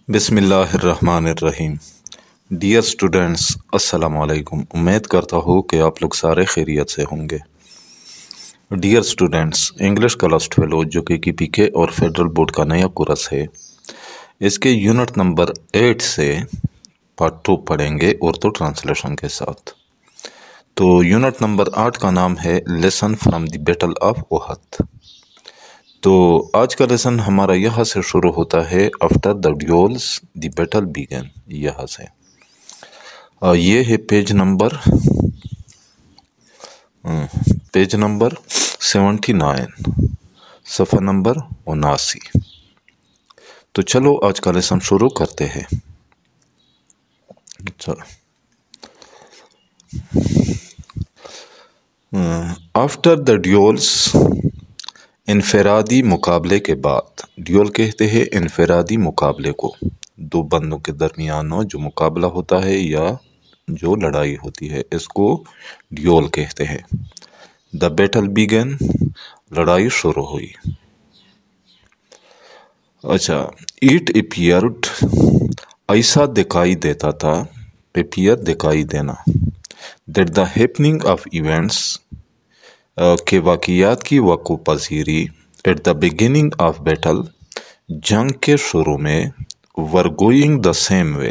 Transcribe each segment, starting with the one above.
بسم اللہ الرحمن الرحیم۔ ڈیئر اسٹوڈنٹس، السلام علیکم۔ امید کرتا ہوں کہ آپ لوگ سارے خیریت سے ہوں گے۔ ڈیئر اسٹوڈنٹس، انگلش کلاس 12 جو کہ KPK اور فیڈرل بورڈ کا نیا کورس ہے، اس کے یونٹ نمبر 8 سے پارٹ 2 پڑھیں گے اردو ٹرانسلیشن کے ساتھ۔ تو یونٹ نمبر 8 کا نام ہے lesson from the battle of Uhud. تو آج کا لیسن ہمارا یہاں سے شروع ہوتا ہے، after the devil's the battle بیگن، یہاں سے۔ یہ ہے پیج نمبر 79، صفحہ نمبر 79۔ تو چلو آج کا لیسن شروع کرتے ہیں۔ آفٹر دا ڈیولز، انفرادی مقابلے کے بعد۔ ڈیول کہتے ہیں انفرادی مقابلے کو، دو بندوں کے درمیان جو مقابلہ ہوتا ہے یا جو لڑائی ہوتی ہے، اس کو ڈیول کہتے ہیں۔ دا بیٹل بیگن، لڑائی شروع ہوئی۔ اچھا، ایٹ اپیئرڈ، ایسا دکھائی دیتا تھا، اپیئر دکھائی دینا، that the happening of events, کہ واقعات کی وقوع پذیری، at the beginning of battle, جنگ کے شروع میں، were going the same way,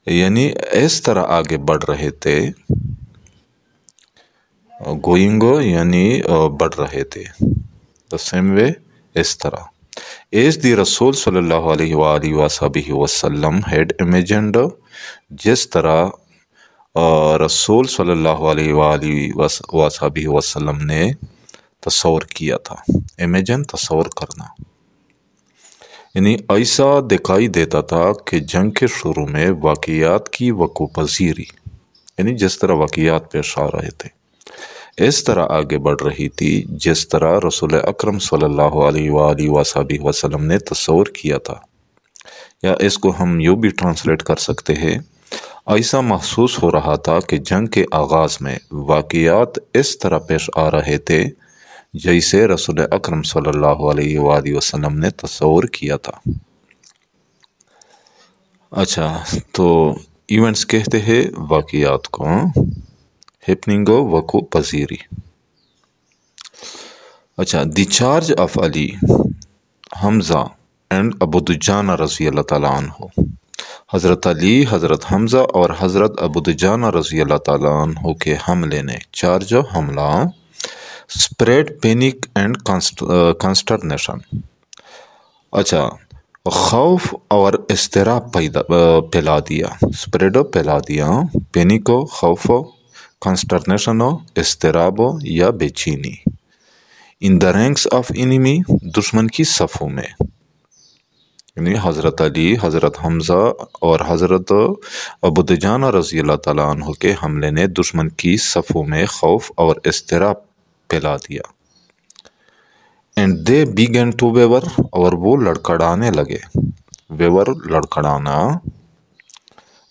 یعنی اس طرح آگے بڑھ رہے تھے، گوئنگ یعنی بڑھ رہے تھے، دا سیم وے اس طرح، ایز دی رسول صلی اللہ علیہ وآلہ وصحبہ وسلم ہیڈ امیجنڈ، جس طرح رسول صلی اللہ علیہ وآلہ وصحبہ وسلم نے تصور کیا تھا۔ امیجن تصور کرنا، یعنی ایسا دکھائی دیتا تھا کہ جنگ کے شروع میں واقعات کی وقوع پذیری، یعنی جس طرح واقعات پیش آ رہے تھے، اس طرح آگے بڑھ رہی تھی جس طرح رسول اکرم صلی اللہ علیہ وآلہ وصحبہ وسلم نے تصور کیا تھا۔ یا اس کو ہم یوں بھی ٹرانسلیٹ کر سکتے ہیں، ایسا محسوس ہو رہا تھا کہ جنگ کے آغاز میں واقعات اس طرح پیش آ رہے تھے جیسے رسول اکرم صلی اللہ علیہ وآلہ وسلم نے تصور کیا تھا۔ اچھا، تو ایونٹس کہتے ہیں واقعات کو، ہیپننگ وقوع پذیری۔ اچھا، the charge of Ali, Hamza and Abu Dujana رضی اللہ تعالیٰ عنہ، حضرت علی، حضرت حمزہ اور حضرت ابو دجانہ رضی اللہ تعالیٰ عنہ کے حملے نے، چارج حملہ، سپریڈ پینک اینڈ کانسٹرنیشن، اچھا، خوف اور اضطراب پھیلا دیا، سپریڈ پھیلا دیا، پینک خوف، کانسٹرنیشن اضطراب یا بے چینی، ان دا رینکس آف انیمی، دشمن کی صفوں میں، یعنی حضرت علی، حضرت حمزہ اور حضرت ابو دجانہ رضی اللہ تعالیٰ عنہ کے حملے نے دشمن کی صفوں میں خوف اور اضطراب پھیلا دیا۔ اینڈ دے بیگن ٹو ویور، اور وہ لڑکھڑانے لگے، ویور لڑکھڑانا،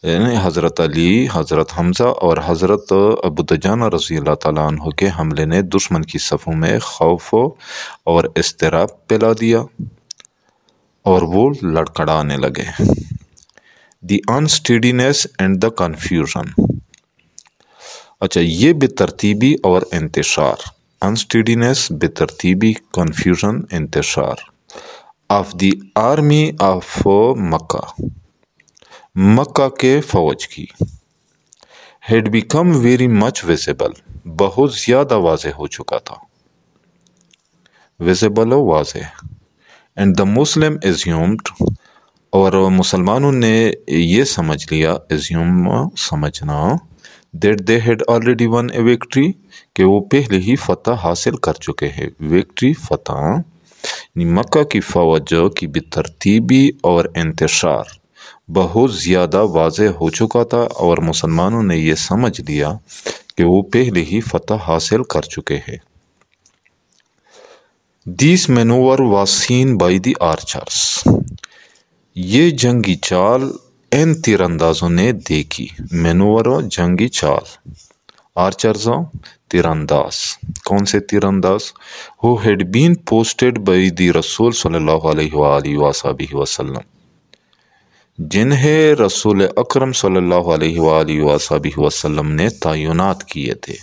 یعنی حضرت علی، حضرت حمزہ اور حضرت ابو دجانہ رضی اللہ تعالیٰ عنہ کے حملے نے دشمن کی صفوں میں خوف اور اضطراب پھیلا دیا اور وہ لڑکھڑانے لگے۔ دی انسٹیڈینیس اینڈ دا کنفیوژن، اچھا، یہ بے ترتیبی اور انتشار، انسٹیڈینیس بے ترتیبی، کنفیوژن انتشار، آف دی آرمی آف مکہ، مکہ کے فوج کی، had become very much visible, بہت زیادہ واضح ہو چکا تھا، ویزیبل واضح، اینڈ دا مسلم ایزیومڈ، اور مسلمانوں نے یہ سمجھ لیا، ایزیوم سمجھنا، that they had already one a victory, کہ وہ پہلے ہی فتح حاصل کر چکے ہیں، وکٹری فتح، یعنی مکہ کی فوج کی بے ترتیبی اور انتشار بہت زیادہ واضح ہو چکا تھا اور مسلمانوں نے یہ سمجھ لیا کہ وہ پہلے ہی فتح حاصل کر چکے ہیں۔ This manoeuvre was seen by the archers, یہ جنگی چال ان تیر اندازوں نے دیکھی، مینوور جنگی چال، آرچرز تیر انداز، کون سے تیر انداز، who had been posted by the رسول صلی اللہ علیہ وآلہ وصحبہ وسلم، جنہیں رسول اکرم صلی اللہ علیہ وآلہ وسلم نے تعینات کیے تھے،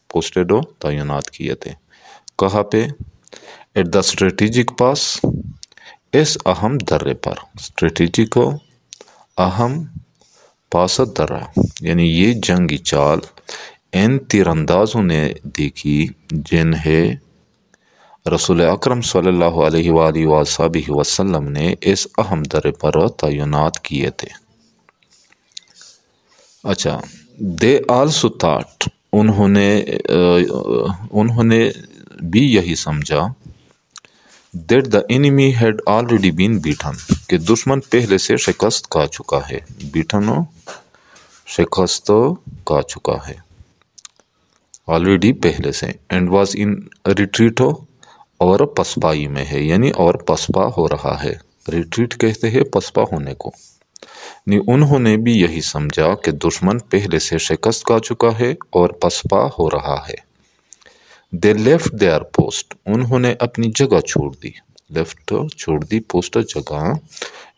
پوسٹڈ ہو تعینات کیے تھے، کہاں پہ؟ ایٹ دا اسٹریٹجک پاس، اس اہم درے پر، اسٹریٹجک ہو اہم پاس درہ، یعنی یہ جنگی چال ان تیر اندازوں نے دیکھی جنہیں رسول اکرم صلی اللہ علیہ وآلہ وسلم نے اس اہم درے پر تعینات کیے تھے۔ اچھا، دے آلسو تھاٹ، انہوں نے بھی یہی سمجھا، that the enemy had already been beaten, کہ دشمن پہلے سے شکست کھا چکا ہے، بیٹن ہو شکست کھا چکا ہے آلریڈی پہلے سے، اینڈ واز ان ریٹریٹ ہو اور پسپائی میں ہے، یعنی اور پسپا ہو رہا ہے، ریٹریٹ کہتے ہیں پسپا ہونے کو، انہوں نے بھی یہی سمجھا کہ دشمن پہلے سے شکست کھا چکا ہے اور پسپا ہو رہا ہے۔ دے لیفٹ دیئر پوسٹ، انہوں نے اپنی جگہ چھوڑ دی، لیفٹ چھوڑ دی، پوسٹ جگہ،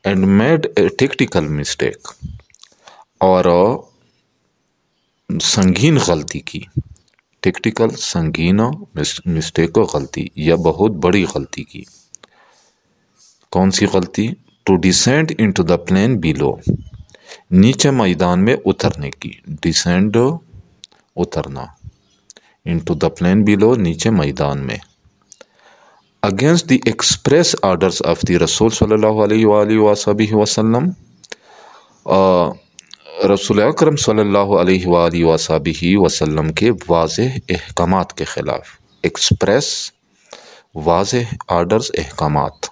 and made a tactical mistake, اور سنگین غلطی کی، ٹیکٹیکل سنگین مسٹیک غلطی یا بہت بڑی غلطی کی۔ کون سی غلطی؟ To descend into the plain below, نیچے میدان میں اترنے کی، ڈیسینڈ اترنا، انٹو دا پلین بیلو نیچے میدان میں، against the express orders of the رسول صلی اللہ علیہ وآلہ وسلم، رسول اکرم صلی اللہ علیہ وآلہ وسلم کے واضح احکامات کے خلاف، ایکسپریس واضح آرڈرز احکامات،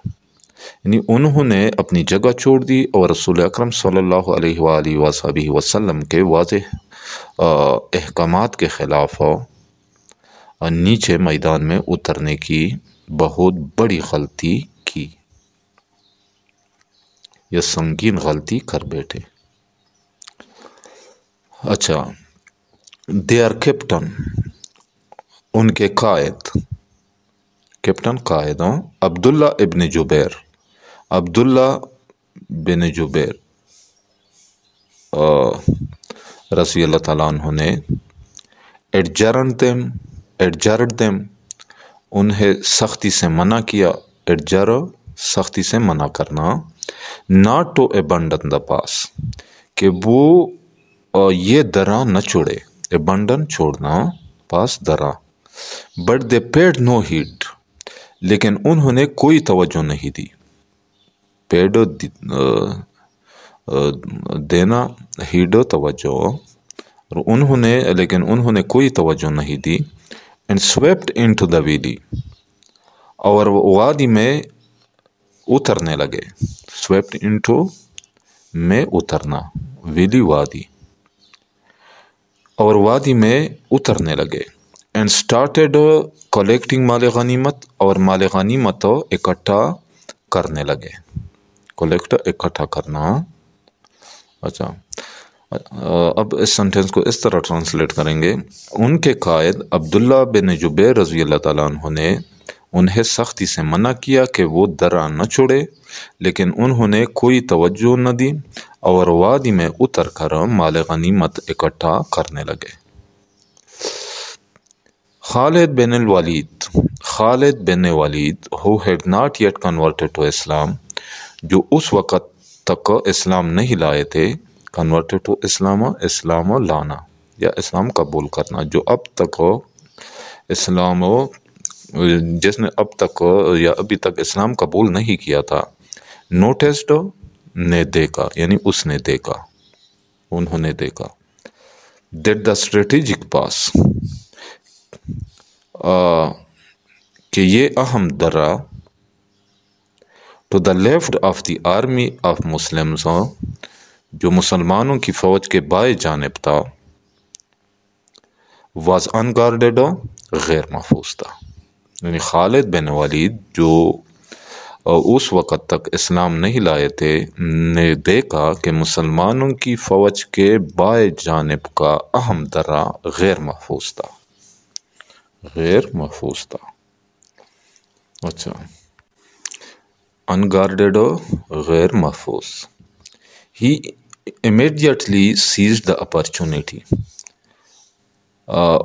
یعنی انہوں نے اپنی جگہ چھوڑ دی اور رسول اکرم صلی اللہ علیہ وآلہ وسلم کے واضح احکامات کے خلاف نیچے میدان میں اترنے کی بہت بڑی غلطی کی، یہ سنگین غلطی کر بیٹھے۔ اچھا، دیئر کیپٹن، ان کے قائد، کیپٹن قائد عبداللہ ابن جبیر، عبداللہ بن جبیر رضی اللہ تعالیٰ عنہ نے ایڈجرڈ دیم، انہیں سختی سے منع کیا، ایڈجر سختی سے منع کرنا، not to abandon the pass, کہ وہ یہ درہ نہ چھوڑے، ابنڈن چھوڑنا، پاس درہ، but they paid no heed, لیکن انہوں نے کوئی توجہ نہیں دی، پیڈ دینا، ہیڈ توجہ، لیکن انہوں نے کوئی توجہ نہیں دی، and swept into the valley, اور وادی میں اترنے لگے، سویپٹ انٹو میں اترنا، ویلی وادی، اور وادی میں اترنے لگے، اینڈ سٹارٹیڈ کلیکٹنگ مال غنیمت، اور مال غنیمت اکٹھا کرنے لگے، کلیکٹ اکٹھا کرنا۔ اچھا، اب اس سنٹینس کو اس طرح ٹرانسلیٹ کریں گے، ان کے قائد عبداللہ بن جبیر رضی اللہ تعالیٰ عنہ نے انہیں سختی سے منع کیا کہ وہ درہ نہ چھوڑے، لیکن انہوں نے کوئی توجہ نہ دی اور وادی میں اتر کر مال غنیمت اکٹھا کرنے لگے۔ خالد بن ولید who had not yet converted to Islam، جو اس وقت تک اسلام نہیں لائے تھے، converted to اسلام، اسلام لانا یا اسلام قبول کرنا، جو اب تک اسلام، جس نے اب تک یا ابھی تک اسلام قبول نہیں کیا تھا، نوٹسڈ نے دیکھا، یعنی اس نے دیکھا، انہوں نے دیکھا، دیٹ دا اسٹریٹجک پاس، کہ یہ اہم درہ، to the left of the army of Muslims, جو مسلمانوں کی فوج کے بائیں جانب تھا، واز انگارڈیڈ، غیر محفوظ تھا، یعنی خالد بن ولید جو اس وقت تک اسلام نہیں لائے تھے نے دیکھا کہ مسلمانوں کی فوج کے بائیں جانب کا اہم درہ غیر محفوظ تھا، غیر محفوظ تھا۔ اچھا، انگارڈیڈ، غیر محفوظ، He immediately seized the opportunity.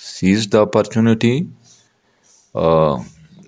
Seize the opportunity,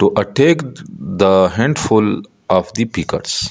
To attack the handful of the pickets,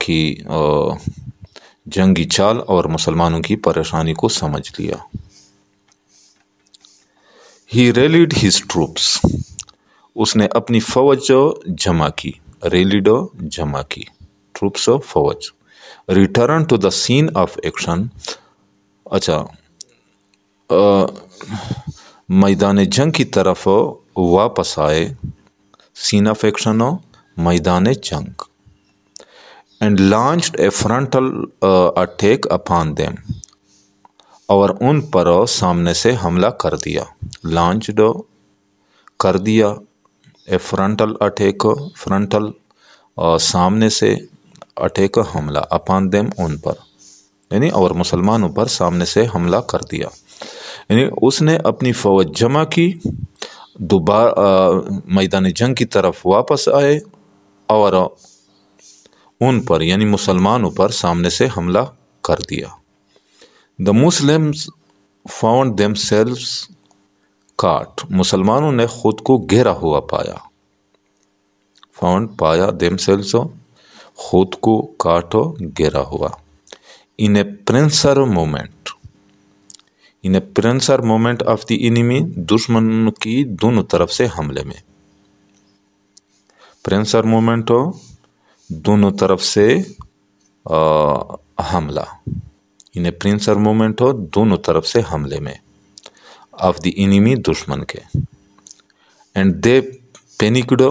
کی جنگی چال اور مسلمانوں کی پریشانی کو سمجھ لیا. He rallied his troops. اس نے اپنی فوج جمع کی. ریلیڈ جمع کی. ٹروپس فوج. Return to the scene of action. اچھا میدان جنگ کی طرف واپس آئے. سین آف ایکشن میدان جنگ. And launched a frontal attack upon them. اور ان پر سامنے سے حملہ کر دیا. لانچڈ کر دیا. اے فرنٹل اٹیک فرنٹل سامنے سے اٹیک حملہ اپان دیم ان پر یعنی اور مسلمانوں پر سامنے سے حملہ کر دیا. یعنی اس نے اپنی فوج جمع کی دوبارہ میدان جنگ کی طرف واپس آئے اور ان پر یعنی مسلمانوں پر سامنے سے حملہ کر دیا. The Muslims found themselves caught. مسلمانوں نے خود کو گھیرا ہوا پایا. found پایا themselves خود کو caught گھیرا ہوا. in a pincer movement. in a pincer movement of the enemy. دشمن کی دونوں طرف سے حملے میں. pincer movement دونوں طرف سے حملہ. ان پرنسر مومنٹ ہو دونوں طرف سے حملے میں. آف دی انیمی دشمن کے. اینڈ دے پینکڈ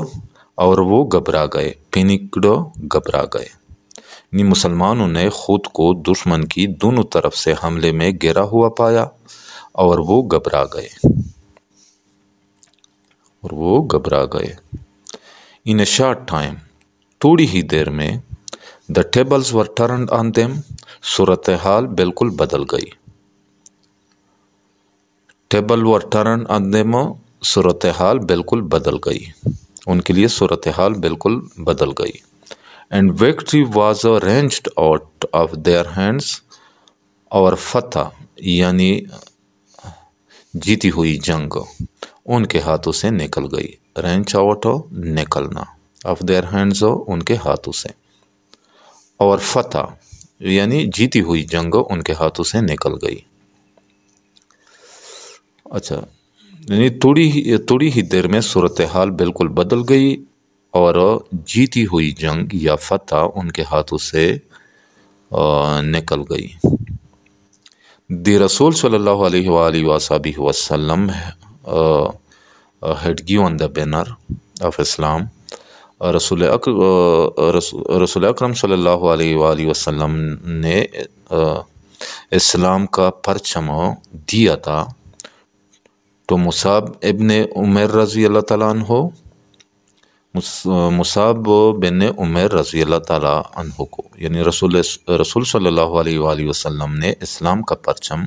اور وہ گھبرا گئے. پینکڈ گھبرا گئے. یعنی مسلمانوں نے خود کو دشمن کی دونوں طرف سے حملے میں گھیرا ہوا پایا اور وہ گھبرا گئے. In a short time. تھوڑی ہی دیر میں. The tables were turned on them. صورتحال بالکل بدل گئی. Table were turned on them. صورتحال بالکل بدل گئی. ان کے لیے صورتحال بالکل بدل گئی. And victory was reached out of their hands. اور فتح یعنی جیتی ہوئی جنگ ان کے ہاتھوں سے نکل گئی. رینچ آؤٹ نکلنا. آف دیئر ہینڈز ان کے ہاتھوں سے. اور فتح یعنی جیتی ہوئی جنگ ان کے ہاتھوں سے نکل گئی. اچھا یعنی تھوڑی ہی دیر میں صورتحال بالکل بدل گئی اور جیتی ہوئی جنگ یا فتح ان کے ہاتھوں سے نکل گئی. دی رسول صلی اللہ علیہ وآلہ وصحبہ وسلم had given the banner of Islam. رسول اکرم صلی اللہ علیہ وآلہ وسلم نے اسلام کا پرچم دیا تھا تو مصعب ابن عمیر رضی اللہ تعالیٰ عنہ. مصعب بن عمیر رضی اللہ تعالیٰ عنہ کو یعنی رسول صلی اللہ علیہ وآلہ وسلم نے اسلام کا پرچم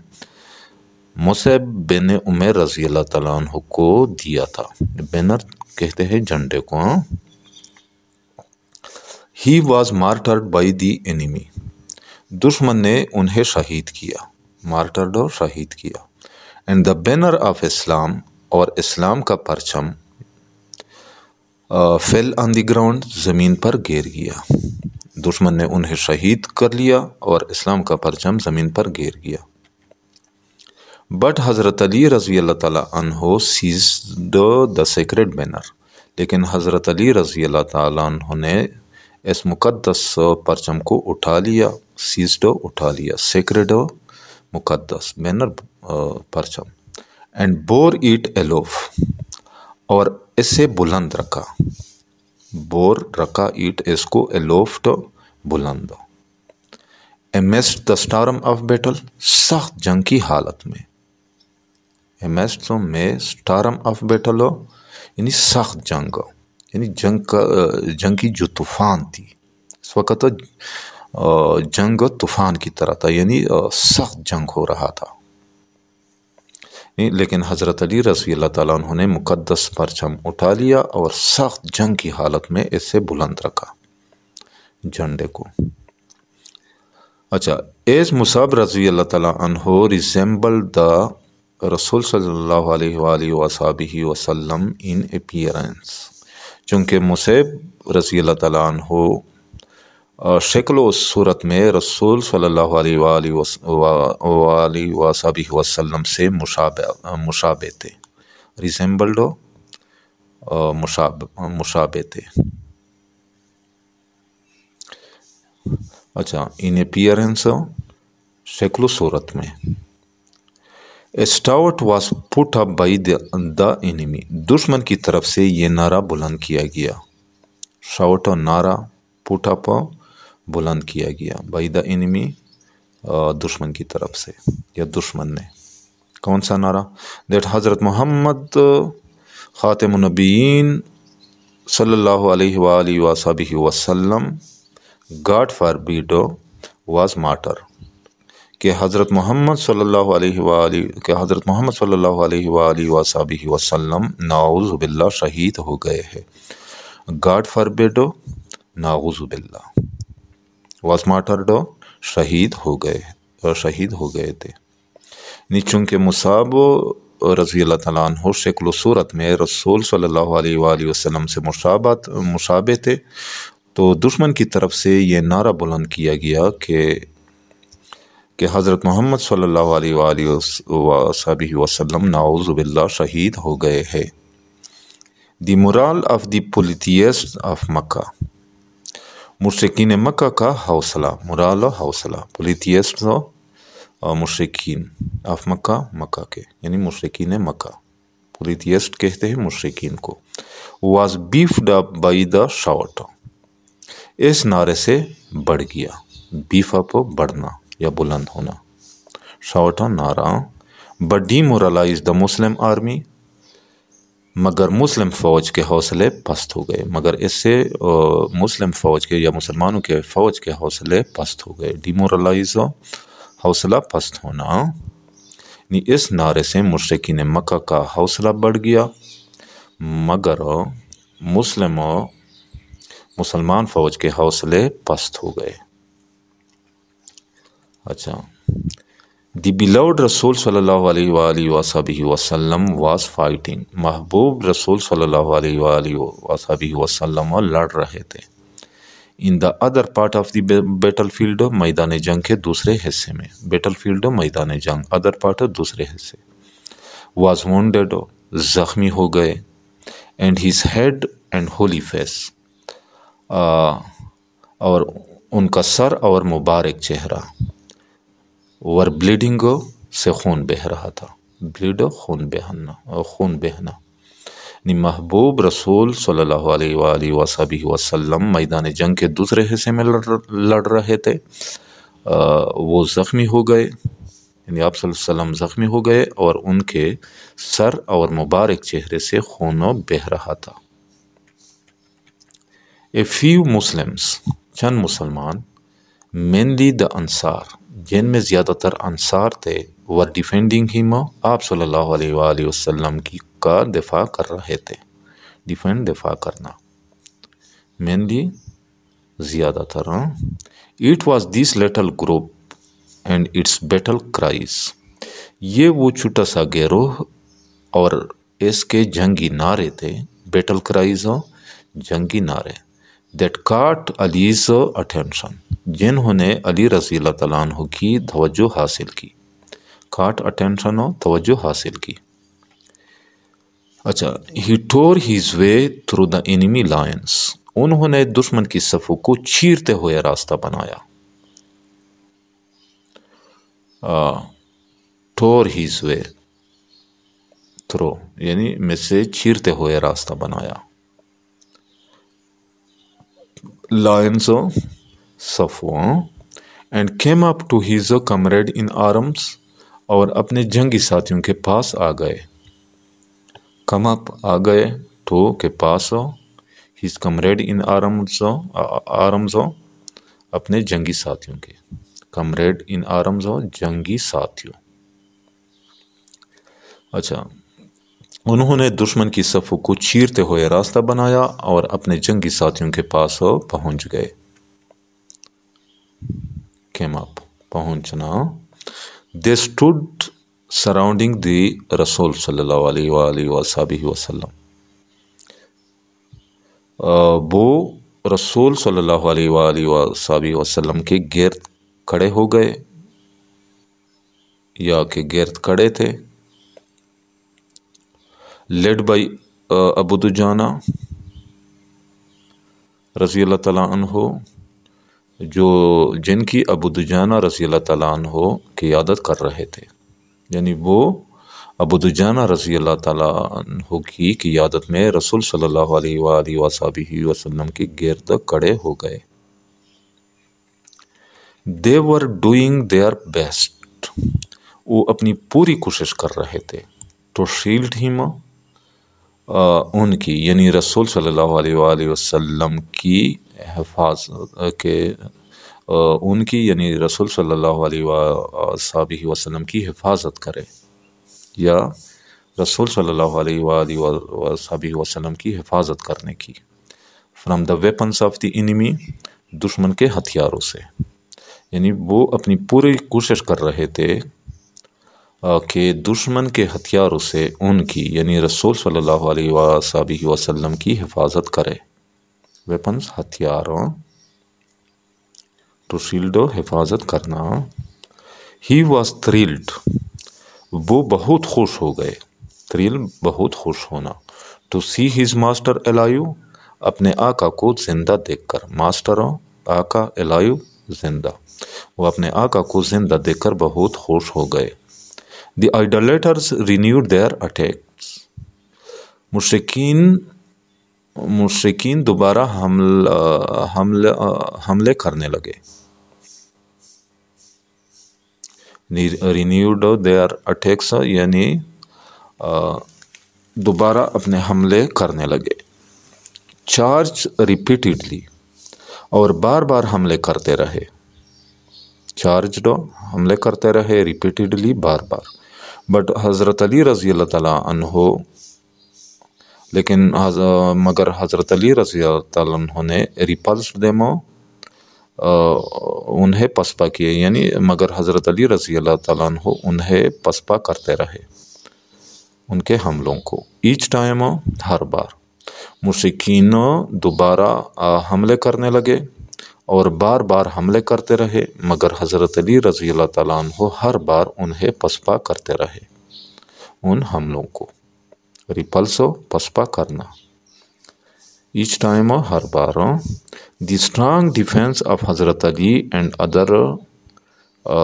مصعب بن عمیر رضی اللہ تعالیٰ عنہ کو دیا تھا. بینر کہتے ہیں جھنڈے کو. He was martyred by the enemy. دشمن نے انہیں شہید کیا. martyred شہید کیا. And the banner of Islam اور اسلام کا پرچم fell on the ground زمین پر گر گیا. دشمن نے انہیں شہید کر لیا اور اسلام کا پرچم زمین پر گر گیا. But حضرت علی رضی اللہ تعالیٰ عنہ seized the sacred banner. لیکن حضرت علی رضی اللہ تعالیٰ عنہ نے اس مقدس پرچم کو اٹھا لیا. سیزڈ اٹھا لیا. سیکرڈ مقدس بینر پرچم. اینڈ بور ایٹ ایلوف اور اسے بلند رکھا. بور رکھا. ایٹ اس کو ایلوفٹ بلند. ایمیسٹ دا اسٹارم آف بیٹل سخت جنگ کی حالت میں. ایمیسٹ میں اسٹارم آف بیٹل یعنی سخت جنگ یعنی جنگ کی جو طوفان تھی. اس وقت جنگ طوفان کی طرح تھا یعنی سخت جنگ ہو رہا تھا. لیکن حضرت علی رضی اللہ تعالیٰ عنہ نے مقدس پرچم اٹھا لیا اور سخت جنگ کی حالت میں اس سے بلند رکھا جھنڈے کو. اچھا ایز مصعب رضی اللہ تعالیٰ عنہ ریزیمبلڈ دا رسول صلی اللہ علیہ وآلہ وصحبہ وسلم ان اپیرنس. چونکہ مصعب رضی اللہ تعالیٰ عنہ شکل و صورت میں رسول صلی اللہ علیہ وآلہ وسلم سے مشابہ تھے، ریسیمبلڈ مشابہ تھے۔ اچھا، ان اپیئرنس شکل و صورت میں۔ اسٹاوٹ واز پٹ اپ بائی دا انیمی، دشمن کی طرف سے یہ نعرہ بلند کیا گیا۔ شاؤٹ نعرہ، پٹ اپ بلند کیا گیا، بائی دا انیمی دشمن کی طرف سے یا دشمن نے۔ کون سا نعرہ؟ دیٹ حضرت محمد خاتم النبیین صلی اللہ علیہ وآلہ وسلم گاڈ فاربیڈ واز مارٹر، کہ حضرت محمد صلی اللہ علیہ وآلہ وسلم نعوذ باللہ شہید ہو گئے ہیں۔ گاڈ فاربیڈ نعوذ باللہ، واز مارٹرڈ شہید ہو گئے تھے۔ چونکہ مصعب رضی اللہ تعالیٰ عنہ شکل و صورت میں رسول صلی اللہ علیہ وآلہ وسلم سے مشابہ تھے، تو دشمن کی طرف سے یہ نعرہ بلند کیا گیا کہ حضرت محمد صلی اللہ علیہ وآلہ وسلم نعوذ باللہ شہید ہو گئے ہیں۔ The morale of the polytheist of Mecca, مشرکین مکہ کا حوصلہ، مورال و حوصلہ، پولیتھیسٹ مشرکین آف مکہ، مکہ کے یعنی مشرکین مکہ، پولیتھیسٹ کہتے ہیں مشرکین کو۔ Was beefed up by the shout, اس نعرے سے بڑھ گیا، بیف اپ بڑھنا یا بلند ہونا، شاؤٹ نعرہ۔ But D moralise the Muslim army, مگر مسلم فوج کے حوصلے پست ہو گئے، مگر اس سے مسلم فوج کے یا مسلمانوں کے فوج کے حوصلے پست ہو گئے۔ ڈی مورلائز حوصلہ پست ہونا، اس نعرے سے مشرکین مکہ کا حوصلہ بڑھ گیا، مگر مسلمان فوج کے حوصلے پست ہو گئے۔ اچھا، دی بیلوڈ رسول صلی اللہ علیہ وآلہ وسلم واز فائٹنگ، محبوب رسول صلی اللہ علیہ وآلہ وسلم لڑ رہے تھے۔ In the other part of the battle field, میدان جنگ کے دوسرے حصے میں، بیٹل فیلڈ میدان جنگ، ادر پارٹ دوسرے حصے۔ واز وونڈیڈ زخمی ہو گئے، and his head and holy face, اور ان کا سر اور مبارک چہرہ، ور بلیڈنگ سے خون بہہ رہا تھا، بلیڈ خون بہنا۔ محبوب رسول صلی اللہ علیہ وآلہ وسلم میدان جنگ کے دوسرے حصے میں لڑ رہے تھے، وہ زخمی ہو گئے، یعنی آپ صلی اللہ علیہ وسلم زخمی ہو گئے اور ان کے سر اور مبارک چہرے سے خون بہہ رہا تھا۔ A few Muslims، چند مسلمان، mainly the انصار، جن میں زیادہ تر انصار تھے، were defending him، آپ صلی اللہ علیہ وآلہ وسلم کا دفاع کر رہے تھے۔ دفاع کرنا، mainly زیادہ تر۔ It was this little group and its battle cries، یہ وہ چھوٹا سا گروہ اور اس کے جنگی نعرے تھے، بیٹل کرائز جنگی نعرے، that caught Ali's attention، جنہوں نے علی رضی اللہ تعالیٰ عنہ کی توجہ حاصل کی۔ caught attention، توجہ حاصل کی۔ اچھا، he tore his way through the enemy lines، انہوں نے دشمن کی صفوں کو چیرتے ہوئے راستہ بنایا۔ tore his way through یعنی میں سے چیرتے ہوئے راستہ بنایا۔ لائنز صفوں، and came up to his comrade in arms، اور اپنے جنگی ساتھیوں کے پاس آ گئے۔ come up آ گئے، to کے پاس، his comrade in arms اپنے جنگی ساتھیوں کے، comrade in arms جنگی ساتھیوں۔ اچھا، انہوں نے دشمن کی صفوں کو چیرتے ہوئے راستہ بنایا اور اپنے جنگی ساتھیوں کے پاس پہنچ گئے۔ came up پہنچنا۔ they stood surrounding the رسول صلی اللہ علیہ وآلہ وسلم، وہ رسول صلی اللہ علیہ وآلہ وسلم کے گرد کھڑے ہو گئے یا کہ گرد کھڑے تھے. لیڈ بائی ابو دجانہ رضی اللہ تعالیٰ عنہ، جن کی ابو دجانہ رضی اللہ تعالیٰ عنہ قیادت کر رہے تھے. یعنی وہ ابو دجانہ رضی اللہ تعالیٰ عنہ کی قیادت میں رسول صلی اللہ علیہ وآلہ وسلم کے گرد کھڑے ہو گئے. They were doing their best. وہ اپنی پوری کوشش کر رہے تھے. To shield him، ان کی یعنی رسول صلی اللہ علیہ وآلہ وسلم کی حفاظت کے، ان کی یعنی رسول صلی اللہ علیہ وآلہ وسلم کی حفاظت کرے، یا رسول صلی اللہ علیہ وآلہ وسلم کی حفاظت کرنے کی. From the weapons of the enemy, دشمن کے ہتھیاروں سے. یعنی وہ اپنی پوری کوشش کر رہے تھے کہ دشمن کے ہتھیاروں سے ان کی یعنی رسول صلی اللہ علیہ وآلہ وسلم کی حفاظت کرے. ویپنس ہتھیاروں، ٹو شیلڈ حفاظت کرنا. ہی واز تھرلڈ، وہ بہت خوش ہو گئے. تھرل بہت خوش ہونا. To see his master alive, اپنے آقا کو زندہ دیکھ کر. ماسٹر آقا، الائیو زندہ. وہ اپنے آقا کو زندہ دیکھ کر بہت خوش ہو گئے. The idolaters renewed their attacks. مشرکین دوبارہ حملے کرنے لگے. renewed their attacks یعنی دوبارہ اپنے حملے کرنے لگے. charge repeatedly، اور بار بار حملے کرتے رہے. چارجڈ، حملے کرتے رہے. Repeatedly, bar bar. بٹ حضرت علی رضی اللہ تعالیٰ عنہ، لیکن مگر حضرت علی رضی اللہ تعالیٰ عنہ نے ریپلسڈ دیم، انہیں پسپا کیے. یعنی مگر حضرت علی رضی اللہ تعالیٰ عنہ انہیں پسپا کرتے رہے ان کے حملوں کو. ایچ ٹائم، ہر بار. مشرکین دوبارہ حملے کرنے لگے اور بار بار حملے کرتے رہے، مگر حضرت علی رضی اللہ تعالیٰ عنہ ہر بار انہیں پسپا کرتے رہے ان حملوں کو. ریپلسو، پسپا کرنا. Each time, Hare bar. The strong defence of حضرت علی اینڈ ادر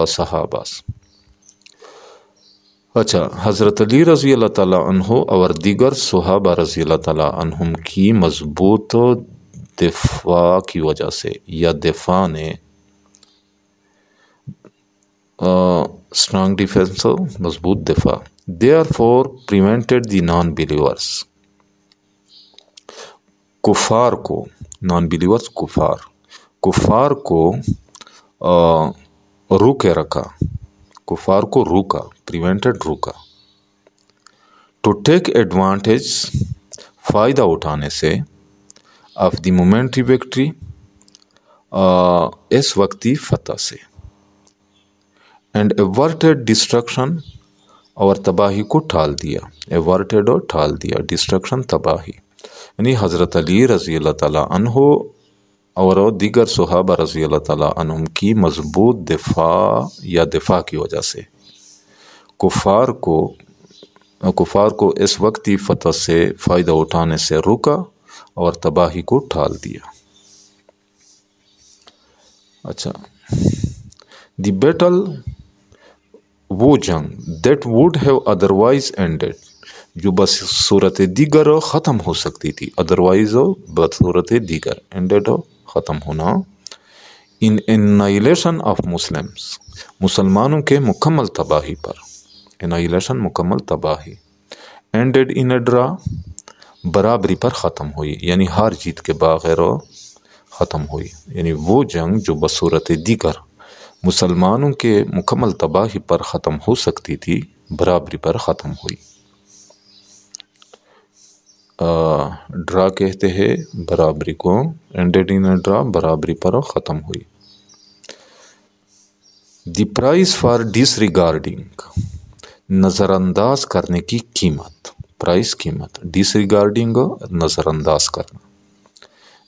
صحاباز. اچھا، حضرت علی رضی اللہ تعالیٰ عنہ اور دیگر صحابہ رضی اللہ تعالیٰ عنہم کی مضبوط دفاع کی وجہ سے، یا دفاع نے، اسٹرانگ ڈیفینس، مضبوط دفاع. therefore prevented the non-believers، کفار کو، نان بلیورس کفار کو روکے رکھا. کفار کو روکا، پریونٹڈ روکا. ٹو ٹیک ایڈوانٹیج، فائدہ اٹھانے سے. آف دی مومنٹری وکٹری، اس وقتی فتح سے. اینڈ ایورٹیڈ ڈسٹرکشن، اور تباہی کو ٹال دیا. ایورٹیڈ، اور ٹال دیا. ڈسٹرکشن، تباہی. یعنی حضرت علی رضی اللہ تعالیٰ عنہ اور دیگر صحابہ رضی اللہ تعالیٰ عنہم کی مضبوط دفاع یا دفاع کی وجہ سے کفار کو اس وقتی فتح سے فائدہ اٹھانے سے روکا اور تباہی کو ٹال دیا. اچھا، دی بیٹل، وہ جنگ، that would have otherwise ended, جو بس صورت دیگر ختم ہو سکتی تھی. ادروائز، بصورت دیگر. اینڈیڈ، ختم ہونا. ان انائلیشن آف مسلمس، مسلمانوں کے مکمل تباہی پر. انائلیشن، مکمل تباہی. اینڈیڈ ان اے ڈرا، برابری پر ختم ہوئی. یعنی ہار جیت کے بغیر ختم ہوئی. یعنی وہ جنگ جو بصورت دیگر مسلمانوں کے مکمل تباہی پر ختم ہو سکتی تھی، برابری پر ختم ہوئی. ڈرا کہتے ہیں برابری کو. اینڈیڈ ان اے ڈرا، برابری پر ختم ہوئی. The prize for disregarding, نظر انداز کرنے کی قیمت. پرائز، قیمت. ڈس ریگارڈنگ، نظر انداز کرنا.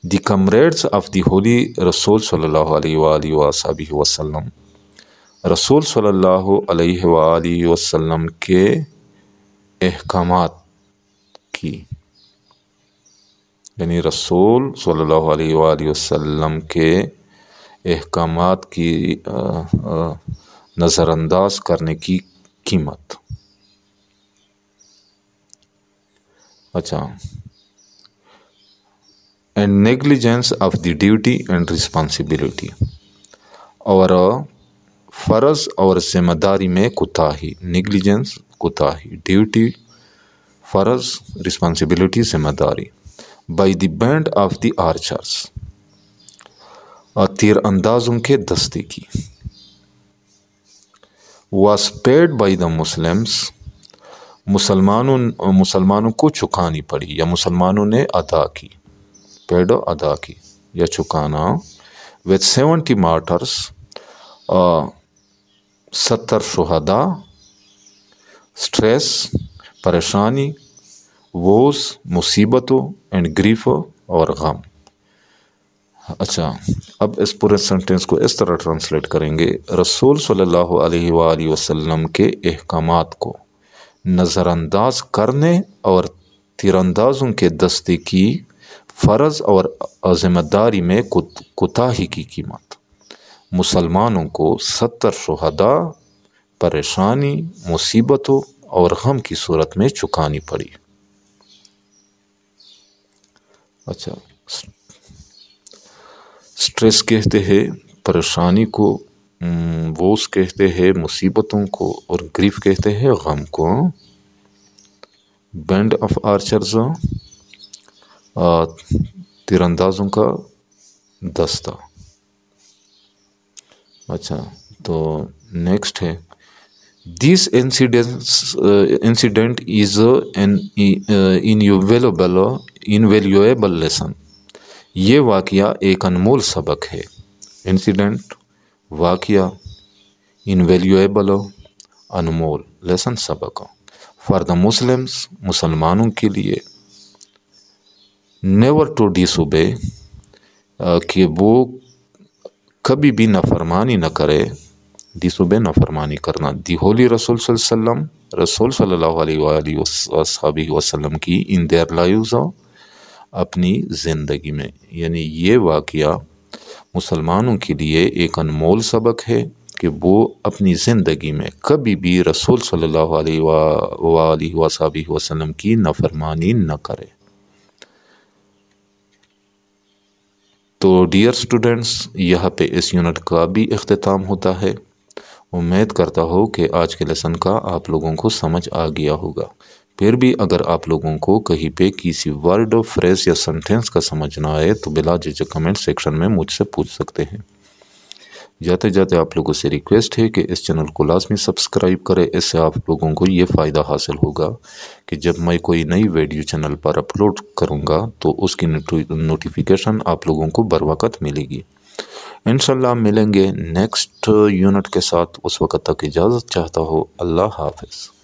دی کمریڈس آف دی ہولی رسول صلی اللہ علیہ وآلہ وآلہ وسلم، رسول صلی اللہ علیہ وآلہ وسلم کے احکامات کی، یعنی رسول صلی اللہ علیہ وآلہ وسلم کے احکامات کی نظر انداز کرنے کی قیمت۔ اچھا، and negligence of the duty and responsibility, اور فرض اور ذمہ داری میں کوتاہی، نیگلیجنس کوتاہی، ڈیوٹی فرض، رسپانسبلٹی ذمہ داری، by the band of the archers, تیر اندازوں کے دستے کی، was paid by the Muslims, مسلمانوں کو چکانی پڑی یا مسلمانوں نے ادا کی، پیڈ ادا کی یا چکانا، with 70 martyrs، 70 شہداء، سٹریس پریشانی، ووز مصیبتوں، اینڈ گریف اور غم۔ اچھا، اب اس پورے سنٹینس کو اس طرح ٹرانسلیٹ کریں گے، رسول صلی اللہ علیہ وآلہ وسلم کے احکامات کو نظر انداز کرنے اور تیر اندازوں کے دستے کی فرض اور ذمہ داری میں کوتاہی کی قیمت، مسلمانوں کو 70 شہداء، پریشانی، مصیبتوں اور غم کی صورت میں چکانی پڑی۔ اچھا، سٹریس کہتے ہیں پریشانی کو، ووز کہتے ہیں مصیبتوں کو، اور گریف کہتے ہیں غم کو۔ بینڈ آف آرچرز، تیر اندازوں کا دستہ۔ اچھا، تو نیکسٹ ہے، this incident is an invaluable lesson, یہ واقعہ ایک انمول سبق ہے۔ انسیڈنٹ واقعہ، انویلیویبل انمول، لیسن سبق، فار دا مسلمس مسلمانوں کے لیے، نیور ٹو ڈس اوبے کہ وہ کبھی بھی نافرمانی نہ کرے، ڈس اوبے نافرمانی کرنا، دی ہولی رسول صلی اللہ علیہ وسلم، رسول صلی اللہ علیہ وآلہ وسلم کی، ان دیئر لائیوز، اپنی زندگی میں، یعنی یہ واقعہ مسلمانوں کے لیے ایک انمول سبق ہے کہ وہ اپنی زندگی میں کبھی بھی رسول صلی اللہ علیہ وآلہ وسلم کی نافرمانی نہ کرے۔ تو ڈیئر اسٹوڈنٹس، یہاں پہ اس یونٹ کا بھی اختتام ہوتا ہے۔ امید کرتا ہوں کہ آج کے لیسن کا آپ لوگوں کو سمجھ آ گیا ہوگا۔ پھر بھی اگر آپ لوگوں کو کہیں پہ کسی ورڈ، فریز یا سنٹینس کا سمجھ نہ آئے تو بلا جھجک کمنٹ سیکشن میں مجھ سے پوچھ سکتے ہیں۔ جاتے جاتے آپ لوگوں سے ریکویسٹ ہے کہ اس چینل کو لازمی سبسکرائب کرے، اس سے آپ لوگوں کو یہ فائدہ حاصل ہوگا کہ جب میں کوئی نئی ویڈیو چینل پر اپلوڈ کروں گا تو اس کی نوٹیفیکیشن آپ لوگوں کو بر وقت ملے گی۔ انشاءاللہ ملیں گے نیکسٹ یونٹ کے ساتھ، اس وقت تک اجازت چاہتا ہوں۔ اللہ حافظ۔